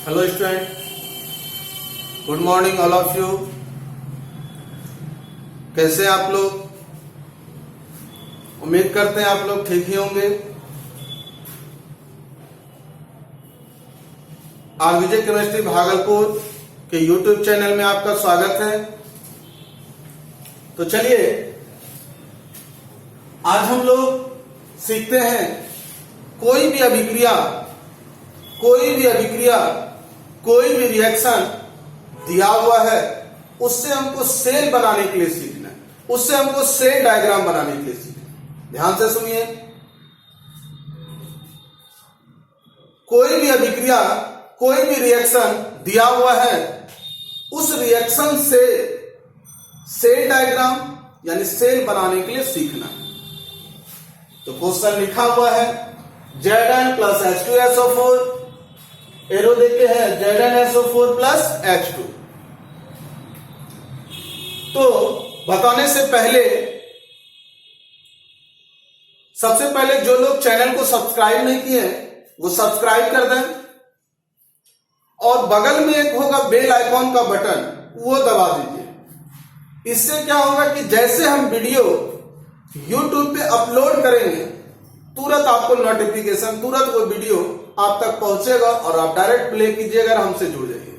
Hello student, good morning all of you. कैसे आप लोग? उम्मीद करते हैं आप लोग ठीक ही होंगे। आरविजय केमिस्ट्री भागलपुर के यूट्यूब चैनल में आपका स्वागत है। तो चलिए आज हम लोग सीखते हैं कोई भी अभिक्रिया, कोई भी रिएक्शन दिया हुआ है, उससे हमको सेल बनाने के लिए सीखना है, उससे हमको सेल डायग्राम बनाने के लिए सीखना है। ध्यान से सुनिए, कोई भी अभिक्रिया, कोई भी रिएक्शन दिया हुआ है, उस रिएक्शन से सेल डायग्राम यानी सेल बनाने के लिए सीखना है। तो क्वेश्चन लिखा हुआ है Zn प्लस H2SO4, एरो देखे हैं ZnSO4 प्लस H2। तो बताने से पहले सबसे पहले जो लोग चैनल को सब्सक्राइब नहीं किए हैं वो सब्सक्राइब कर दें, और बगल में एक होगा बेल आइकॉन का बटन, वो दबा दीजिए। इससे क्या होगा कि जैसे हम वीडियो YouTube पे अपलोड करेंगे तुरंत आपको नोटिफिकेशन, तुरंत वो वीडियो आप तक पहुंचेगा और आप डायरेक्ट प्ले कीजिएगा, हमसे जुड़ जाइए,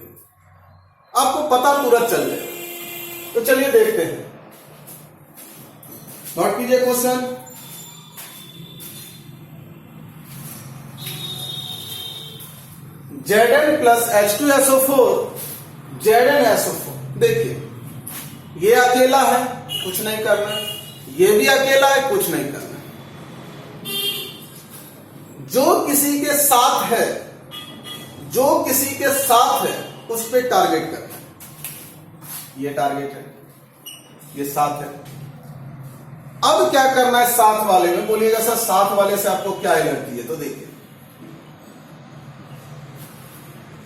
आपको पता तुरंत चल जाएगा। तो चलिए देखते हैं, नोट कीजिए question. Zn plus H2SO4, ZnSO4। देखिए ये अकेला है, कुछ नहीं करना, ये भी अकेला है, कुछ नहीं करना। जो किसी के साथ है, जो किसी के साथ है उस पे टारगेट करना है। ये टारगेट है, ये साथ है। अब क्या करना है साथ वाले में? बोलिएगा सर साथ वाले से आपको क्या एलर्जी है? तो देखिए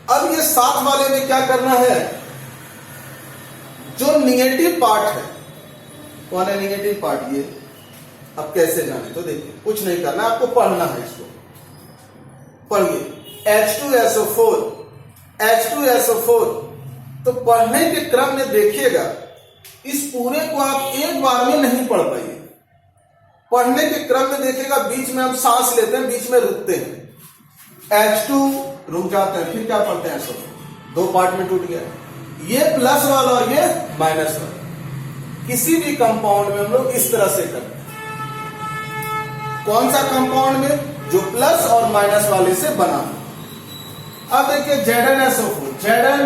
अब ये साथ वाले में क्या करना है, जो निगेटिव पार्ट है, कौन है निगेटिव पार्ट? ये। अब कैसे जाने? तो देखिए कुछ नहीं करना, आपको पढ़ना है, इसको पढ़िए। H2SO4, H2SO4। तो पढ़ने के क्रम में देखिएगा इस पूरे को आप एक बार में नहीं पढ़ पाइए। पढ़ने के क्रम में देखिएगा बीच में हम सांस लेते हैं, बीच में रुकते हैं, H2 रुक जाते हैं, फिर क्या पढ़ते हैं SO4। दो पार्ट में टूट गया, ये प्लस वाला और ये माइनस वाला। किसी भी कंपाउंड में हम लोग इस तरह से करते हैं। कौन सा कंपाउंड में? जो प्लस और माइनस वाले से बना। अब देखिए ZnSO4, Zn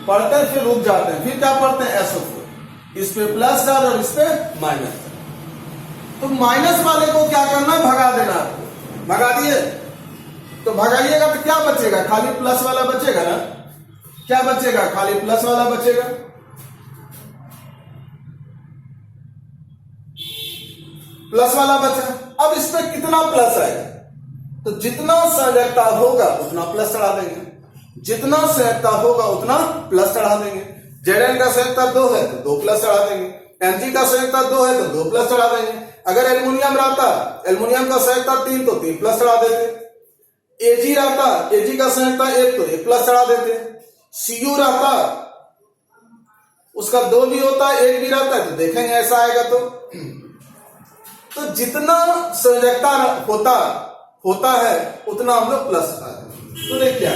पढ़ते हैं फिर रुक जाते हैं, फिर क्या पढ़ते हैं SO4। इस पे प्लस डाल और इस पे माइनस। तो माइनस वाले को क्या करना? भगा देना आपको। भगा दिए तो भगाइएगा तो क्या बचेगा? खाली प्लस वाला बचेगा ना। क्या बचेगा? खाली प्लस वाला बचेगा। प्लस वाला बचा। अब इस पे कितना प्लस आएगा? तो जितना संयोजकता होगा उतना प्लस चढ़ा देंगे, जितना संयोजकता होगा उतना प्लस चढ़ा देंगे। Zn का संयोजकता 2 है तो 2 प्लस चढ़ा देंगे, Mg का संयोजकता 2 है तो 2 प्लस चढ़ा देंगे। अगर एल्युमिनियम रहता, एल्युमिनियम का संयोजकता 3 तो 3 प्लस चढ़ा देते। Ag रहता, Ag का संयोजकता 1 तो 1 प्लस चढ़ा देते। Cu रहता, उसका 2 भी होता, 1 भी रहता है, तो देखेंगे ऐसा आएगा। तो जितना संयोजकता होता है उतना हम लोग प्लस चढ़ा देंगे। तो देखिए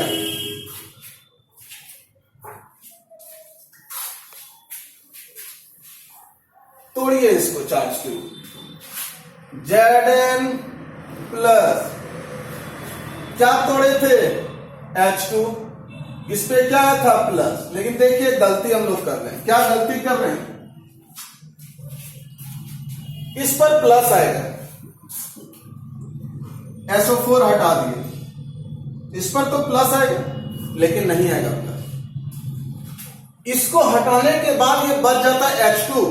तोड़िए इसको चार्ज के रूप। Zn प्लस क्या तोड़े थे? H2। इस पे क्या था? प्लस। लेकिन देखिए गलती हम लोग कर रहे हैं। क्या गलती कर रहे हैं? इस पर प्लस आएगा, SO4 हटा दिए, इस पर तो प्लस आएगा लेकिन नहीं आएगा प्लस। इसको हटाने के बाद ये बच जाता है H2,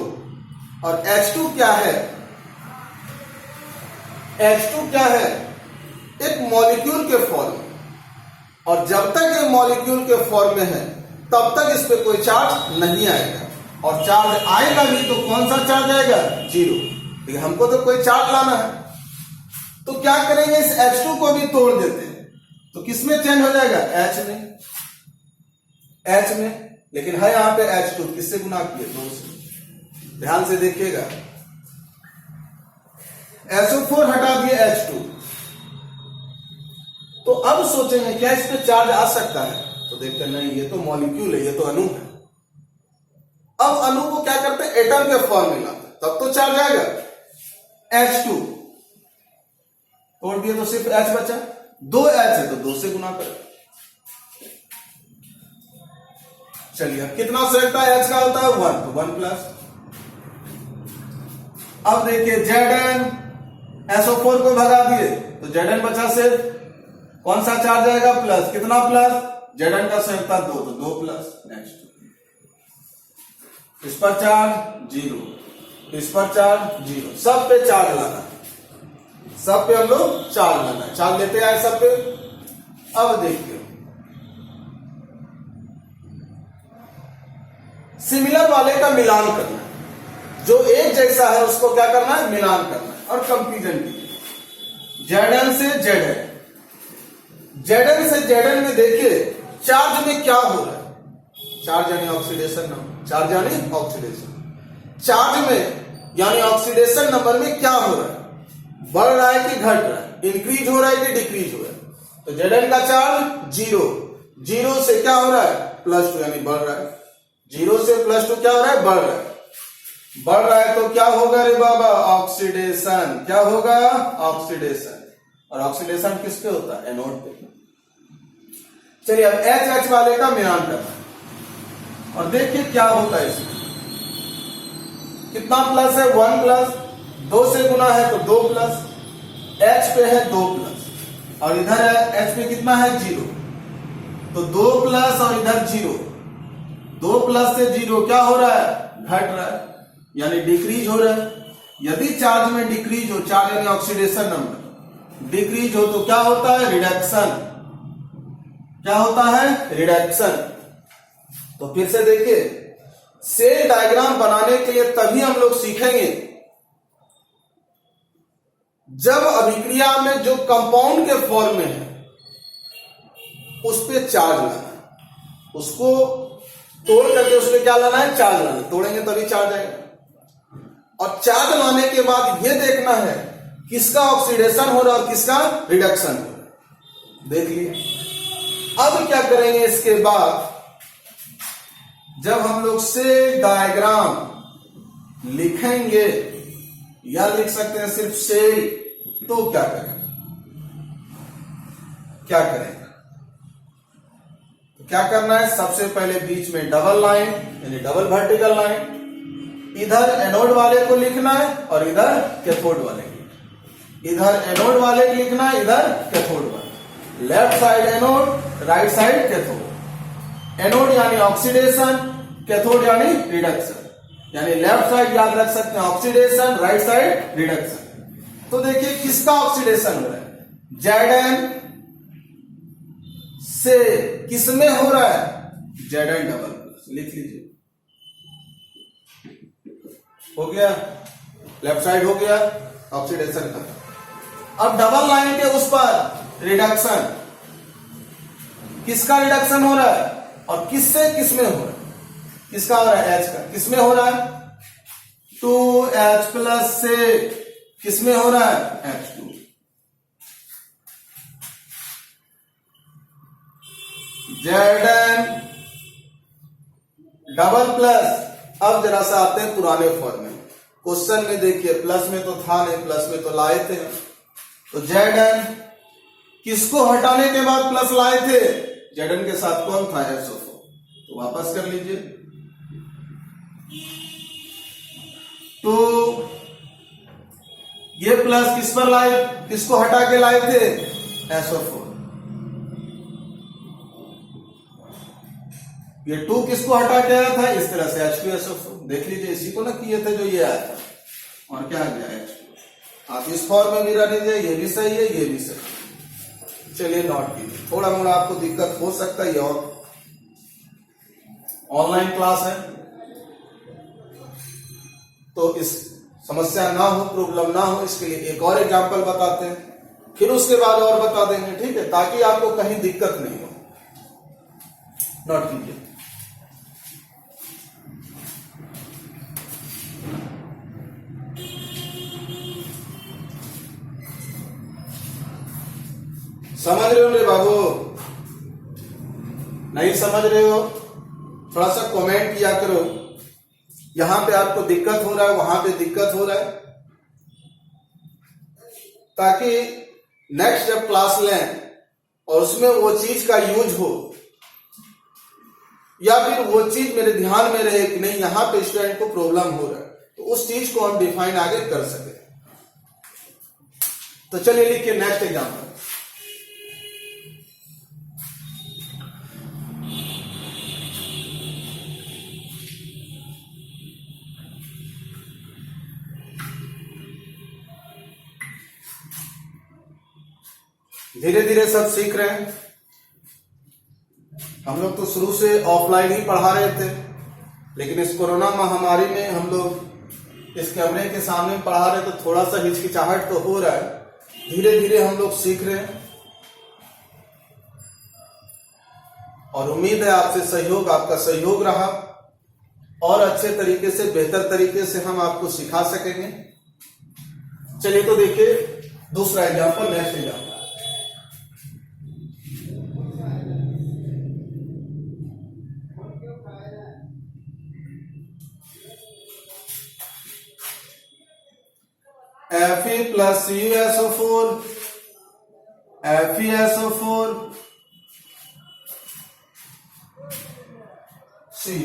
और H2 क्या है? H2 क्या है? एक मॉलिक्यूल के फॉर्म में, और जब तक ये मॉलिक्यूल के फॉर्म में है तब तक इस पे कोई चार्ज नहीं आएगा, और चार्ज आएगा भी तो कौन सा चार्ज आएगा? 0। लेकिन हमको तो कोई चार्ज लाना है, तो क्या करेंगे? इस H2 को भी तोड़ देते हैं, तो किसमें चेंज हो जाएगा? H में। H में, लेकिन है यहाँ पे H2, किससे गुना किए? 2 से। ध्यान से देखिएगा, SO4 हटा दिए H2, तो अब सोचेंगे क्या इस पे चार्ज आ सकता है? तो देखते नहीं, ये तो मॉलिक्यूल है, ये तो अणु है। अब अणु को क्या करते हैं? एटम के फॉर्म में लाते, तब तो चार्ज आएगा। H2 तोड़ दिए तो सिर्फ H बचा, 2 H है तो 2 से गुना करें। चलिए, कितना सेट H का होता है? 1, तो 1 प्लस। अब देखिए Zn, SO4 को भगा दिए तो Zn बचा सिर्फ, कौन सा चार्ज आएगा? प्लस। कितना प्लस? Zn का सेट था 2, तो 2 प्लस। नेक्स्ट, इस पर चार्ज 0, इस पर चार्ज 0, सब पे चार्ज लाना, सब पे हम लोग चार्ज लाना, चार्ज लेते आए सब पे। अब देखिए, सिमिलर वाले का मिलान करना है, जो एक जैसा है उसको क्या करना है? मिलान करना है। और कंपैरिजन कीजिए Zn से Zn, Zn से Zn में देखिए चार्ज में क्या हो रहा है? चार्ज यानी ऑक्सीडेशन नंबर, चार्ज यानी ऑक्सीडेशन, चार्ज में यानी ऑक्सीडेशन नंबर में क्या हो रहा है? बढ़ रहा है कि घट रहा है? इंक्रीज हो रहा है कि डिक्रीज हो रहा है? तो Zn का चार्ज 0, 0 से क्या हो रहा है? +2 यानी बढ़ रहा है। 0 से +2 क्या हो रहा है? बढ़ रहा है। बढ़ रहा है तो क्या होगा रे बाबा? ऑक्सीडेशन। क्या होगा? ऑक्सीडेशन। और ऑक्सीडेशन किस पे होता है? एनोड पे। चलिए, अब H वाले का मिलान करना है और देखिए क्या होता है इसमें। कितना प्लस है? 1 प्लस, 2 से गुना है तो 2 प्लस, H पे है 2 प्लस, और इधर है H पे कितना है? 0, तो 2 प्लस और इधर 0, 2 प्लस से 0 क्या हो रहा है? घट रहा है, यानी डिक्रीज हो रहा है। यदि चार्ज में डिक्रीज हो, चार्ज यानी ऑक्सीडेशन नंबर डिक्रीज हो, तो क्या होता है? रिडक्शन। क्या होता है? रिडक्शन। तो फिर से देखिए, सेल डायग्राम बनाने के लिए तभी हम लोग सीखेंगे जब अभिक्रिया में जो कंपाउंड के फॉर्म में है उस पे चार्ज लाना है, उसको तोड़ करके उस पे क्या लाना है? चार्ज लाना। तोड़ेंगे तभी चार्ज आएगा। और चार्ज लाने के बाद ये देखना है किसका ऑक्सीडेशन हो रहा है और किसका रिडक्शन हो रहा है। देख लिए। अब क्या करेंगे इसके बाद? जब हम लोग सेल डायग्राम लिखेंगे या लिख सकते हैं सिर्फ सेल, तो क्या करें? क्या करेंगे? तो क्या करना है? सबसे पहले बीच में डबल लाइन यानी डबल वर्टिकल लाइन, इधर एनोड वाले को लिखना है और इधर कैथोड वाले को। इधर एनोड वाले को लिखना है, इधर कैथोड वाले। Left side anode, right side cathode. Anode यानी ऑक्सीडेशन, कैथोड यानी रिडक्शन। यानी लेफ्ट साइड याद रख सकते हैं ऑक्सीडेशन, राइट साइड रिडक्शन। तो देखिए किसका ऑक्सीडेशन हो रहा है? Zn से किसमें हो रहा है? Zn double plus. लिख लीजिए, हो गया। लेफ्ट साइड हो गया ऑक्सीडेशन का। अब डबल लाइन के उस पर रिडक्शन, किसका रिडक्शन हो रहा है और किससे किसमें हो रहा है? किसका हो रहा है? H का। किसमें हो रहा है? 2H प्लस से किसमें हो रहा है? H2। Zn double plus. अब जरा सा आते हैं पुराने फॉर्म में। क्वेश्चन में देखिए, प्लस में तो था नहीं, प्लस में तो लाए थे। तो Zn किसको हटाने के बाद प्लस लाए थे? Zn के साथ कौन था? SO4। तो वापस कर लीजिए। तो ये प्लस किस पर लाए? किसको हटा के लाए थे? SO4। ये 2 किसको हटा के आया था? इस तरह से H2SO4। देख लीजिए, इसी को ना किए थे जो ये आया था। और क्या गया? H2। आप इस फॉर्म में भी रह लीजिए, ये भी सही है, ये भी सही है। चलिए नोट कीजिए। थोड़ा मोड़ा आपको दिक्कत हो सकता है, और ऑनलाइन क्लास है तो इस समस्या ना हो, प्रॉब्लम ना हो, इसके लिए एक और एग्जांपल बताते हैं, फिर उसके बाद और बता देंगे, ठीक है, ताकि आपको कहीं दिक्कत नहीं हो। नोट कीजिए। समझ रहे हो रे बाबू? नहीं समझ रहे हो? थोड़ा सा कमेंट किया करो। यहां पे आपको दिक्कत हो रहा है, वहां पे दिक्कत हो रहा है, ताकि नेक्स्ट जब क्लास लें और उसमें वो चीज का यूज हो, या फिर वो चीज मेरे ध्यान में रहे कि नहीं यहां पे स्टूडेंट को प्रॉब्लम हो रहा है, तो उस चीज को हम डिफाइन आगे कर सके। तो चलिए लिखिए नेक्स्ट एग्जाम्पल। धीरे धीरे सब सीख रहे हैं। हम लोग तो शुरू से ऑफलाइन ही पढ़ा रहे थे, लेकिन इस कोरोना महामारी में हम लोग इस कैमरे के सामने पढ़ा रहे तो थोड़ा सा हिचकिचाहट तो हो रहा है। धीरे धीरे हम लोग सीख रहे हैं और उम्मीद है आपसे सहयोग, आपका सहयोग रहा और अच्छे तरीके से, बेहतर तरीके से हम आपको सिखा सकेंगे। चलिए तो देखिए दूसरा example, next example. Fe plus CuSO4, FeSO4, Cu।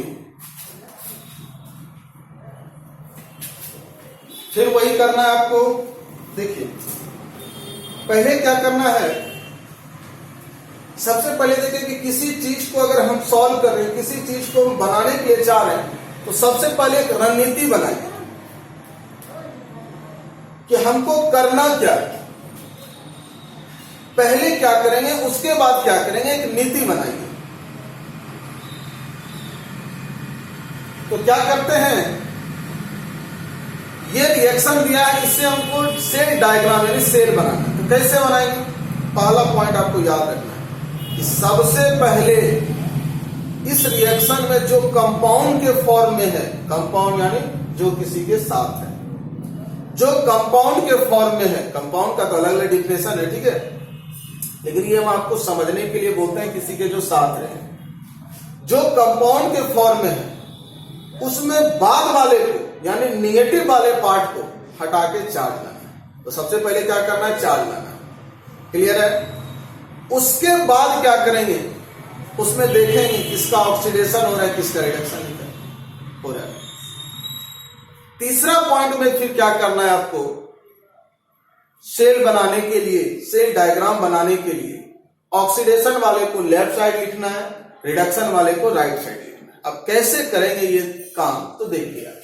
फिर वही करना है आपको। देखिए पहले क्या करना है, सबसे पहले देखिए कि किसी चीज को अगर हम सॉल्व कर रहे हैं, किसी चीज को हम बनाने के लिए चाह रहे हैं, तो सबसे पहले एक रणनीति बनाइए कि हमको करना क्या है, पहले क्या करेंगे उसके बाद क्या करेंगे, एक नीति बनाइए। तो क्या करते हैं, ये रिएक्शन दिया है, इससे हमको सेल डायग्राम यानी सेल बनाना है। तो कैसे बनाएंगे? पहला पॉइंट आपको याद रखना है कि सबसे पहले इस रिएक्शन में जो कंपाउंड के फॉर्म में है, कंपाउंड यानी जो किसी के साथ है, जो कंपाउंड के फॉर्म में है, कंपाउंड का तो अलग अलग डिफिनेशन है, ठीक है, लेकिन ये हम आपको समझने के लिए बोलते हैं किसी के जो साथ रहे, जो कंपाउंड के फॉर्म में है उसमें बाद वाले को यानी निगेटिव वाले पार्ट को हटा के चार्ज लाना। तो सबसे पहले क्या करना है, चार्ज लाना। क्लियर है? उसके बाद क्या करेंगे, उसमें देखेंगे किसका ऑक्सीडेशन हो रहा है, किसका रिडक्शन हो रहा है। तीसरा पॉइंट में फिर क्या करना है आपको, सेल बनाने के लिए, सेल डायग्राम बनाने के लिए ऑक्सीडेशन वाले को लेफ्ट साइड लिखना है, रिडक्शन वाले को राइट साइड लिखना है। अब कैसे करेंगे ये काम, तो देखिए आप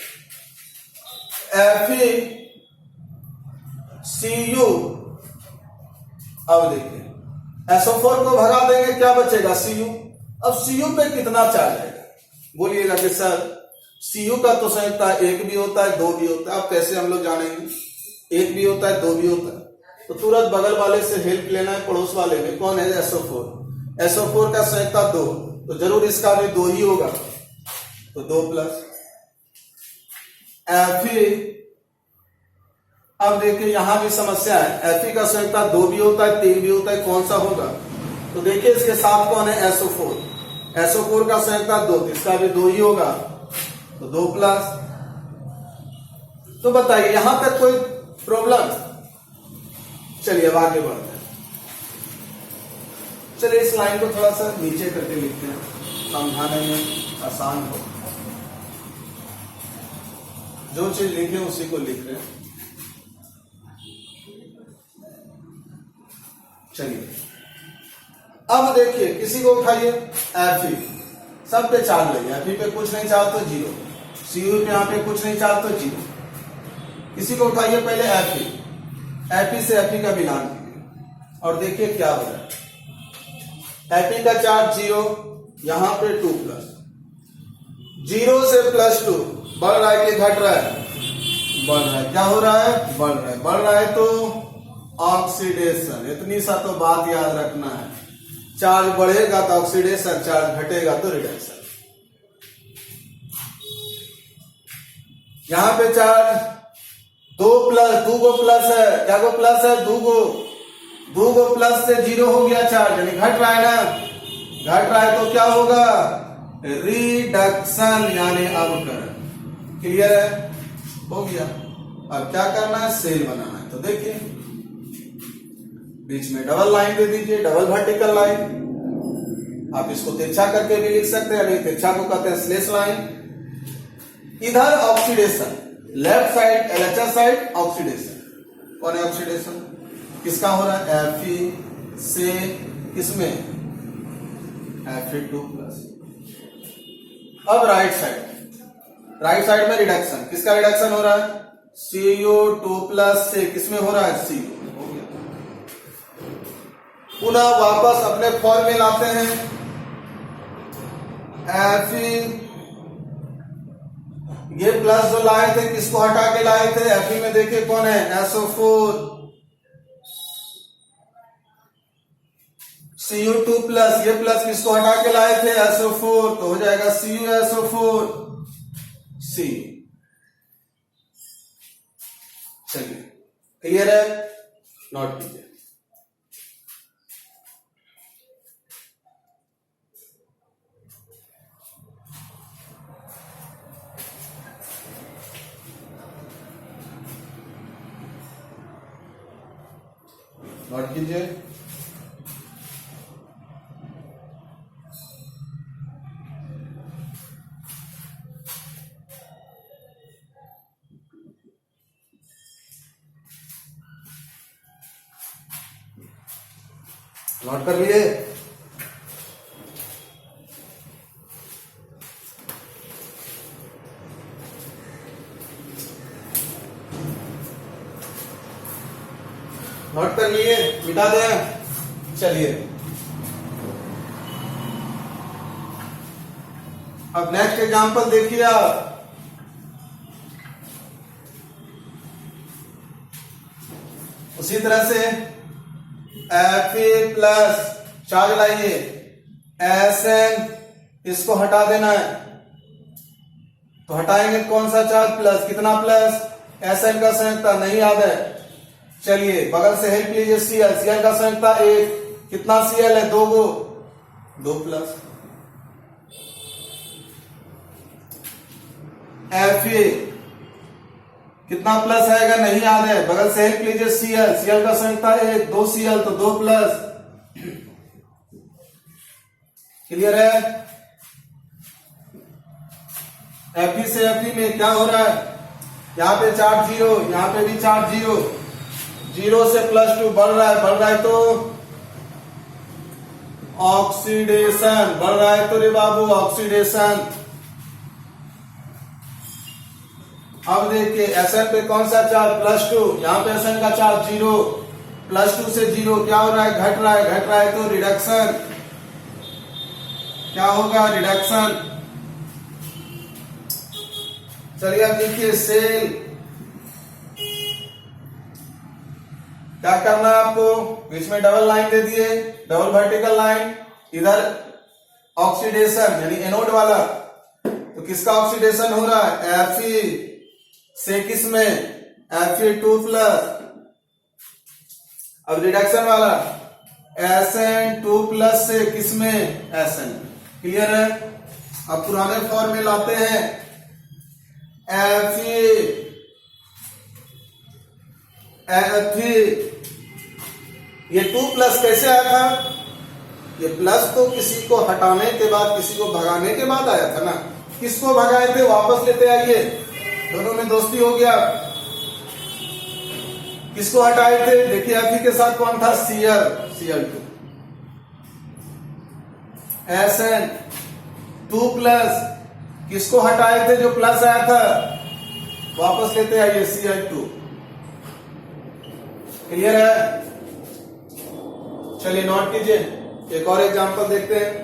FeCu, अब देखिए SO4 को भगा देंगे, क्या बचेगा Cu। अब Cu पे कितना चार्ज आएगा, बोलिएगा कि सर Cu का तो संयुक्ता एक भी होता है, दो भी होता है। अब कैसे हम लोग जानेंगे, एक भी होता है, दो भी होता है, तो तुरंत बगल वाले से हेल्प लेना है, पड़ोस वाले में कौन है, SO4। SO4 का संयुक्ता दो, तो जरूर इसका भी दो ही होगा, तो 2 प्लस Fe। अब देखिए यहां भी समस्या है, Fe का संयुक्ता दो भी होता है, तीन भी होता है, कौन सा होगा, तो देखिए इसके साथ कौन है, SO4। SO4 का संयुक्ता दो, तो इसका भी दो ही होगा, तो 2 प्लस। तो बताइए यहां तक कोई प्रॉब्लम? चलिए अब आगे बढ़ते हैं। चलिए इस लाइन को थोड़ा सा नीचे करके लिखते हैं, समझाने में आसान हो। जो चीज लिखे उसी को लिख रहे हैं। चलिए अब देखिए, किसी को उठाइए, Fe सब पे चार्ज लगे, Fe पे कुछ नहीं चार्ज तो 0, Cu पे यहाँ पे कुछ नहीं चार्ज तो 0। किसी को उठाइए पहले Fe से Fe का मिलान कीजिए और देखिए क्या हो रहा है। Fe का चार्ज 0, यहां पे 2 प्लस, 0 से +2 बढ़ रहा है कि घट रहा है, बढ़ रहा है। क्या हो रहा है, बढ़ रहा है। बढ़ रहा है तो ऑक्सीडेशन, इतनी सा तो बात याद रखना है, चार्ज बढ़ेगा तो ऑक्सीडेशन, चार्ज घटेगा तो रिडक्शन। यहां पे चार्ज 2 प्लस, 2 गो प्लस है, क्या गो प्लस है, 2 गो, दो गो प्लस से जीरो हो गया चार्ज, यानी घट रहा है ना, घट रहा है तो क्या होगा, रिडक्शन यानी अवकरण। क्लियर है, हो गया। अब क्या करना है, सेल बनाना है। तो देखिए बीच में डबल लाइन दे दीजिए, डबल वर्टिकल लाइन। आप इसको तिरछा करके भी लिख सकते हैं, अभी तिरछा को कहते हैं स्लेश लाइन। इधर oxidation, left side LHS side oxidation. कौन है ऑक्सीडेशन, किसका हो रहा है, Fe से किसमें, Fe2+। अब राइट साइड में रिडक्शन, किसका रिडक्शन हो रहा है, CO2+ से किसमें हो रहा है, CO। हो गया। पुनः वापस अपने फॉर्म में लाते हैं, Fe, ये प्लस जो लाए थे किसको हटा के लाए थे, Fe में देखिए कौन है, SO4, Cu2+, ये प्लस किसको हटा के लाए थे, SO4, तो हो जाएगा CuSO4 C। चलिए क्लियर है, नोट कीजिए। नोट कीजिए। नोट कर लिए, नोट कर लिए, मिटा दें। चलिए अब नेक्स्ट एग्जांपल देखिए आप। उसी तरह से Fe+ चार्ज लाइए, Sn इसको हटा देना है, तो हटाएंगे कौन सा चार्ज, प्लस, कितना प्लस, Sn का संयुक्ता नहीं याद है, चलिए बगल से हेल्प लीजिए, Cl का संयुक्ता 1, कितना Cl है, 2 गो, 2 प्लस। Fe कितना प्लस आएगा नहीं याद है, बगल से हेल्प लीजिए, Cl का संयुक्ता 1, 2 Cl तो 2 प्लस। क्लियर है, Fe से Fe में क्या हो रहा है, यहां पे चार्ज 0, यहां पे भी चार्ज 0, 0 से +2 बढ़ रहा है तो ऑक्सीडेशन, बढ़ रहा है तो रे बाबू ऑक्सीडेशन। अब देखिए Sn पे कौन सा चार्ज, +2, यहां पे Sn का चार्ज 0, +2 से 0 क्या हो रहा है, घट रहा है तो रिडक्शन, क्या होगा, रिडक्शन। चलिए अब देखिए सेल, क्या करना है आपको, बीच में डबल लाइन दे दिए, डबल वर्टिकल लाइन, इधर ऑक्सीडेशन यानी एनोड वाला, तो किसका ऑक्सीडेशन हो रहा है, Fe से किसमें, Fe2+। अब रिडक्शन वाला Sn2+ से किसमें, Sn। क्लियर है, अब पुराने फॉर्म में लाते हैं, Fe ये 2+ कैसे आया था, ये प्लस तो किसी को हटाने के बाद, किसी को भगाने के बाद आया था ना, किसको भगाए थे, वापस लेते आइए, दोनों में दोस्ती हो गया। किसको हटाए थे, देखिए Fe के साथ कौन था, Cl2, Sn2+, किसको हटाए थे, जो प्लस आया था, वापस लेते आइए, Cl2। क्लियर है, चलिए नोट कीजिए, एक और एग्जांपल देखते हैं।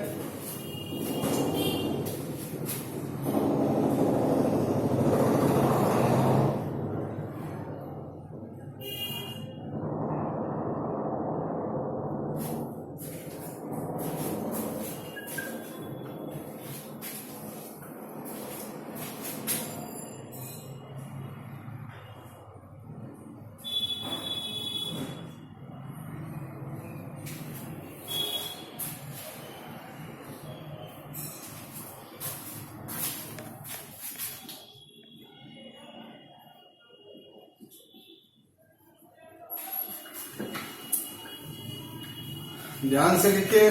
ध्यान से लिखिए।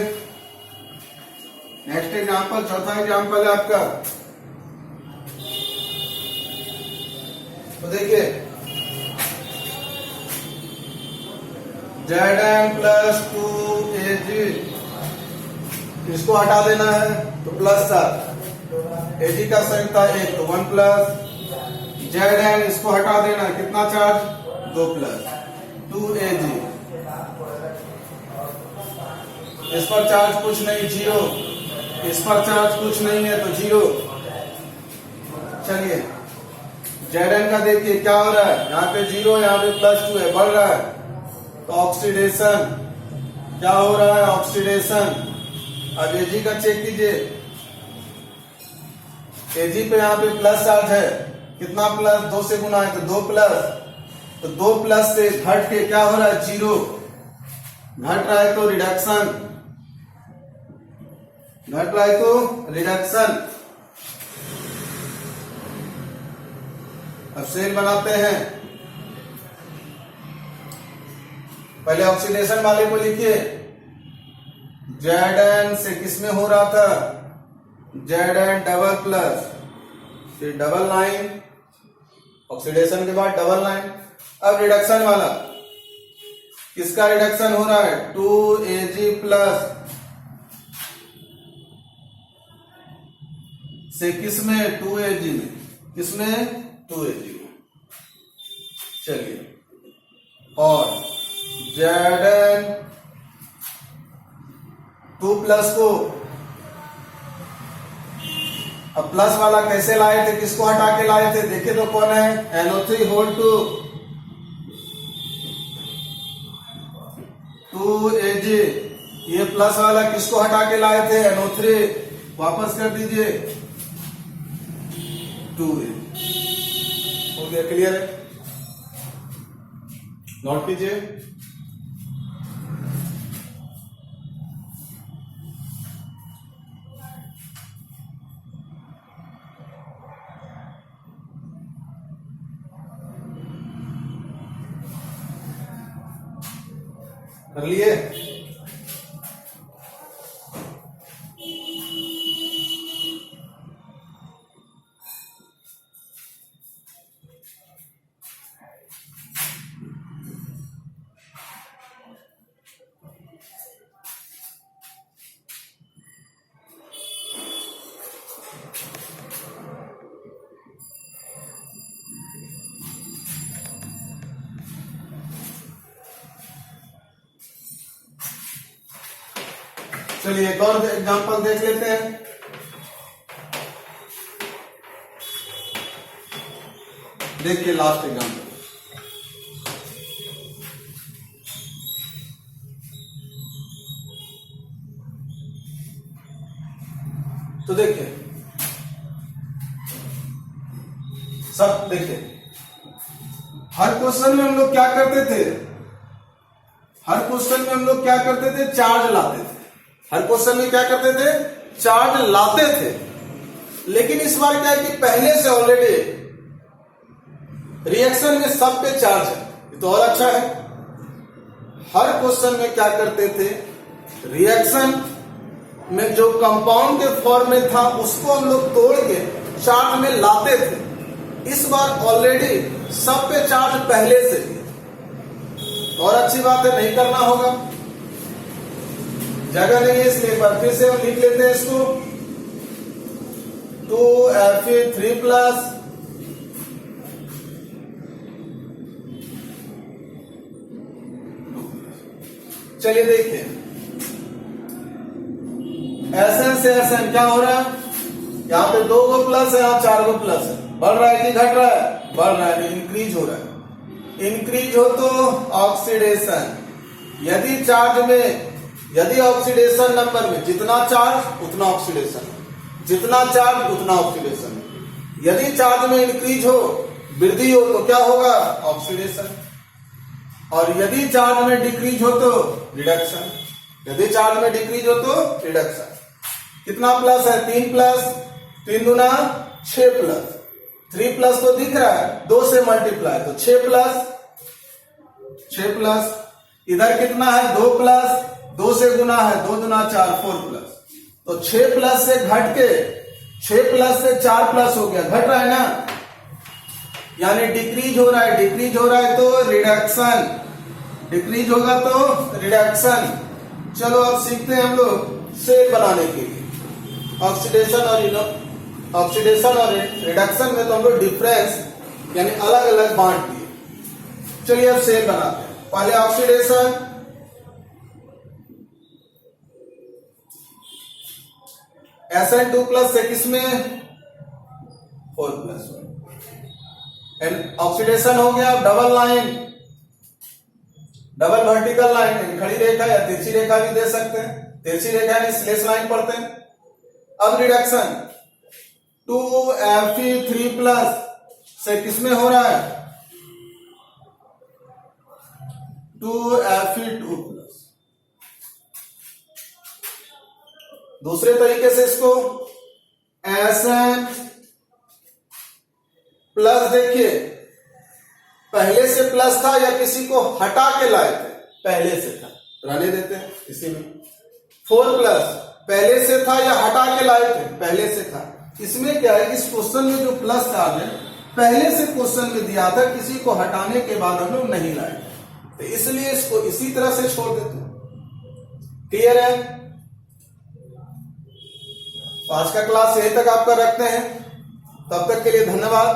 नेक्स्ट एग्जाम्पल, चौथा एग्जाम्पल है आपका। तो देखिए Zn प्लस 2Ag, इसको हटा देना है तो प्लस था, Ag का संयुक्त था 1 तो 1 प्लस Zn, इसको हटा देना है, कितना चार्ज 2 प्लस 2Ag, इस पर चार्ज कुछ नहीं 0, इस पर चार्ज कुछ नहीं है तो 0। चलिए Zn का देखिए क्या हो रहा है, यहाँ पे 0, यहाँ पे +2 है, बढ़ रहा है तो ऑक्सीडेशन, क्या हो रहा है ऑक्सीडेशन। अब Ag का चेक कीजिए, Ag पे यहाँ पे प्लस चार्ज है, कितना प्लस, 2 से गुना है तो 2 प्लस, तो 2 प्लस से घट के क्या हो रहा है 0, घट रहा है तो रिडक्शन, घट रहा है तो रिडक्शन। अब सेल बनाते हैं, पहले ऑक्सीडेशन वाले को लिखिए। Zn से किसमें हो रहा था, Zn डबल प्लस, फिर डबल लाइन, ऑक्सीडेशन के बाद डबल लाइन। अब रिडक्शन वाला, किसका रिडक्शन हो रहा है 2Ag प्लस से किसमें 2Ag में, किसमें 2Ag में। चलिए, और Zn 2 प्लस को, अब प्लस वाला कैसे लाए थे, किसको हटा के लाए थे, देखे तो कौन है NO3 होल 2Ag, ये प्लस वाला किसको हटा के लाए थे NO3, वापस कर दीजिए 2Ag। हो गया, क्लियर है, नोट कीजिए। कर लिए। चलिए एक और एग्जांपल देख लेते हैं। देखिए लास्ट एग्जांपल, तो देखिए सब देखिए, हर क्वेश्चन में हम लोग क्या करते थे, हर क्वेश्चन में हम लोग क्या करते थे, चार्ज लाते थे। हर क्वेश्चन में क्या करते थे, चार्ज लाते थे। लेकिन इस बार क्या है कि पहले से ऑलरेडी रिएक्शन में सब पे चार्ज है, ये तो और अच्छा है। हर क्वेश्चन में क्या करते थे, रिएक्शन में जो कंपाउंड के फॉर्म में था उसको हम लोग तोड़ के चार्ज में लाते थे। इस बार ऑलरेडी सब पे चार्ज पहले से है, और अच्छी बात है, नहीं करना होगा, जगह नहीं है, इसलिए एक बार फिर से हम लिख लेते हैं इसको 2Fe3 प्लस चलिए देखिए, Sn से Sn क्या हो रहा है, यहाँ पे 2 गो प्लस है, यहाँ 4 गो प्लस है, बढ़ रहा है कि घट रहा है, बढ़ रहा है, इंक्रीज हो रहा है। इंक्रीज हो तो ऑक्सीडेशन, यदि चार्ज में, यदि ऑक्सीडेशन नंबर में जितना चार्ज उतना ऑक्सीडेशन, जितना चार्ज उतना ऑक्सीडेशन। यदि चार्ज में इंक्रीज हो, वृद्धि हो तो क्या होगा, ऑक्सीडेशन, और यदि चार्ज में डिक्रीज हो तो रिडक्शन, यदि चार्ज में डिक्रीज हो तो रिडक्शन। कितना प्लस है, 3 प्लस, 3 दूना 6 प्लस, 3 प्लस तो दिख रहा है, 2 से मल्टीप्लाई तो 6 प्लस, 6 प्लस, इधर कितना है 2 प्लस, 2 से गुना है, 2 दूना 4, 4 प्लस। तो 6 प्लस से घट के 6 प्लस से 4 प्लस हो गया, घट रहा है ना, यानी डिक्रीज हो रहा है। डिक्रीज हो रहा है तो रिडक्शन, डिक्रीज होगा तो रिडक्शन। चलो अब सीखते हैं हम लोग सेल बनाने के लिए। ऑक्सीडेशन और रिडक्शन में तो हम लोग डिफरेंस यानी अलग अलग बांट दिए। चलिए अब सेल बनाते हैं। पहले ऑक्सीडेशन, SN2+ से किसमें 4+1। ऑक्सीडेशन हो गया। Double line, double vertical line, खड़ी रेखा या तिरछी रेखा भी दे सकते हैं, तिरछी रेखा यानी स्लेश लाइन पढ़ते हैं। अब रिडक्शन 2Fe3+ से किसमें हो रहा है 2Fe2+। दूसरे तरीके से इसको SN+ देखिए, पहले से प्लस था या किसी को हटा के लाए थे, पहले से था, रहने देते हैं इसी में। 4+ पहले से था या हटा के लाए थे, पहले से था। इसमें क्या है, इस क्वेश्चन में जो प्लस था पहले से क्वेश्चन में दिया था, किसी को हटाने के बाद हम लोग नहीं लाए, तो इसलिए इसको इसी तरह से छोड़ देते हैं। क्लियर है? आज का क्लास यहीं तक आपका रखते हैं। तब तक के लिए धन्यवाद।